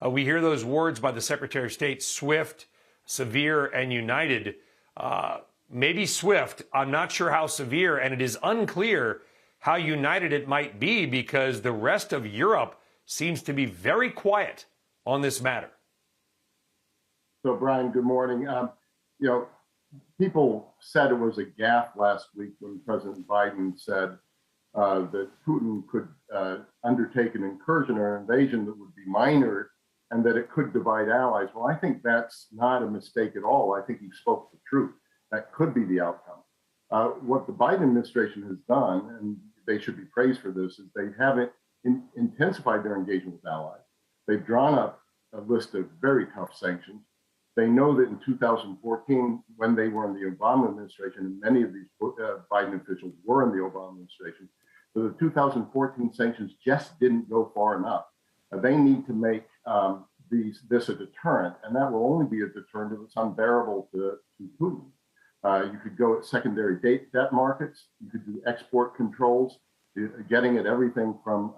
We hear those words by the Secretary of State, swift, severe, and united. Maybe swift. I'm not sure how severe, and it is unclear how united it might be because the rest of Europe seems to be very quiet on this matter. So, Brian, good morning. People said it was a gaffe last week when President Biden said that Putin could undertake an incursion or an invasion that would be minor and that it could divide allies. Well, I think that's not a mistake at all. I think he spoke the truth. That could be the outcome. What the Biden administration has done, and they should be praised for this, is they haven't intensified their engagement with allies. They've drawn up a list of very tough sanctions. They know that in 2014, when they were in the Obama administration, and many of these Biden officials were in the Obama administration, so the 2014 sanctions just didn't go far enough. They need to make this a deterrent, and that will only be a deterrent if it's unbearable to Putin. You could go at secondary debt markets. You could do export controls, getting at everything from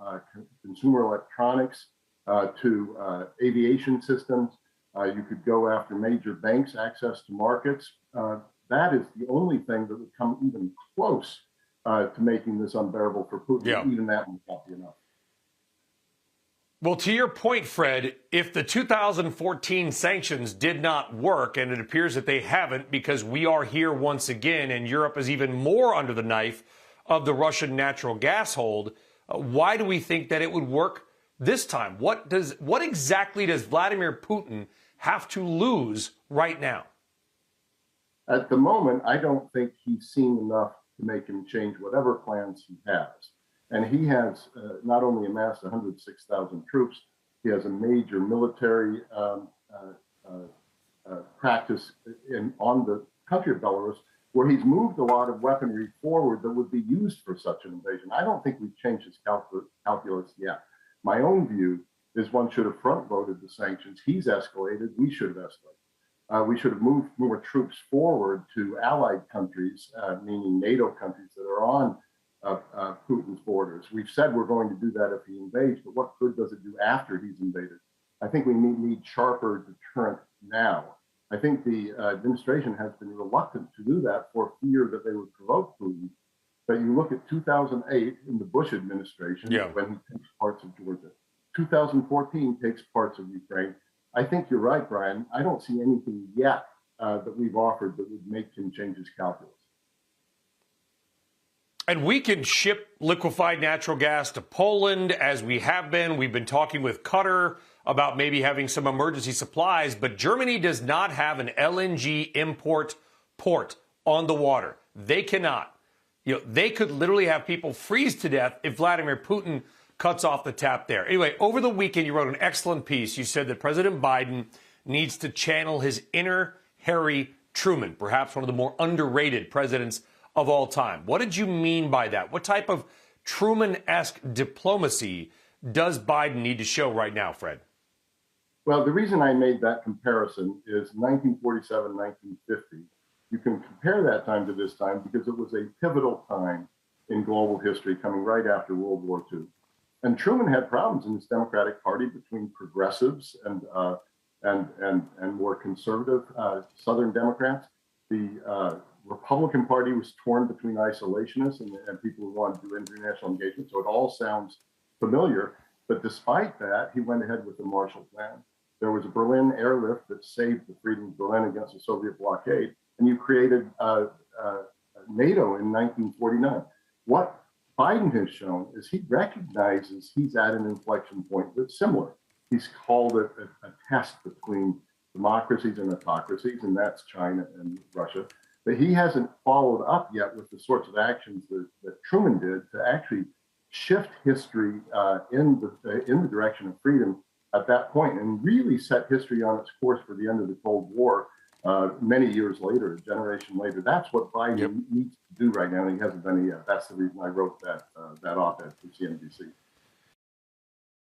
consumer electronics to aviation systems. You could go after major banks' access to markets. That is the only thing that would come even close to making this unbearable for Putin. Yeah. Even that would not be enough. Well, to your point, Fred, if the 2014 sanctions did not work, and it appears that they haven't because we are here once again and Europe is even more under the knife of the Russian natural gas hold, why do we think that it would work this time? What exactly does Vladimir Putin have to lose right now? At the moment, I don't think he's seen enough to make him change whatever plans he has. And he has not only amassed 106,000 troops, he has a major military practice on the country of Belarus, where he's moved a lot of weaponry forward that would be used for such an invasion. I don't think we've changed his calculus yet. My own view is one should have front-loaded the sanctions. He's escalated. We should have escalated. We should have moved more troops forward to allied countries, meaning NATO countries that are on Putin's borders. We've said we're going to do that if he invades, but what good does it do after he's invaded? I think we need sharper deterrent now. I think the administration has been reluctant to do that for fear that they would provoke Putin. But you look at 2008 in the Bush administration, when he takes parts of Georgia. 2014 takes parts of Ukraine. I think you're right, Brian. I don't see anything yet that we've offered that would make him change his calculus. And we can ship liquefied natural gas to Poland, as we have been. We've been talking with Qatar about maybe having some emergency supplies, but Germany does not have an LNG import port on the water. They cannot. They could literally have people freeze to death if Vladimir Putin cuts off the tap there. Anyway, over the weekend, you wrote an excellent piece. You said that President Biden needs to channel his inner Harry Truman, perhaps one of the more underrated presidents of all time. What did you mean by that? What type of Truman-esque diplomacy does Biden need to show right now, Fred? Well, the reason I made that comparison is 1947, 1950. You can compare that time to this time because it was a pivotal time in global history coming right after World War II. And Truman had problems in his Democratic Party between progressives and more conservative Southern Democrats. The Republican Party was torn between isolationists and people who wanted to do international engagement. So it all sounds familiar. But despite that, he went ahead with the Marshall Plan. There was a Berlin airlift that saved the freedom of Berlin against the Soviet blockade. And you created NATO in 1949. What Biden has shown is he recognizes he's at an inflection point that's similar. He's called it a test between democracies and autocracies, and that's China and Russia. But he hasn't followed up yet with the sorts of actions that Truman did to actually shift history in the direction of freedom at that point and really set history on its course for the end of the Cold War many years later, a generation later. That's what Biden needs to do right now, and he hasn't done it yet. That's the reason I wrote that op-ed for CNBC.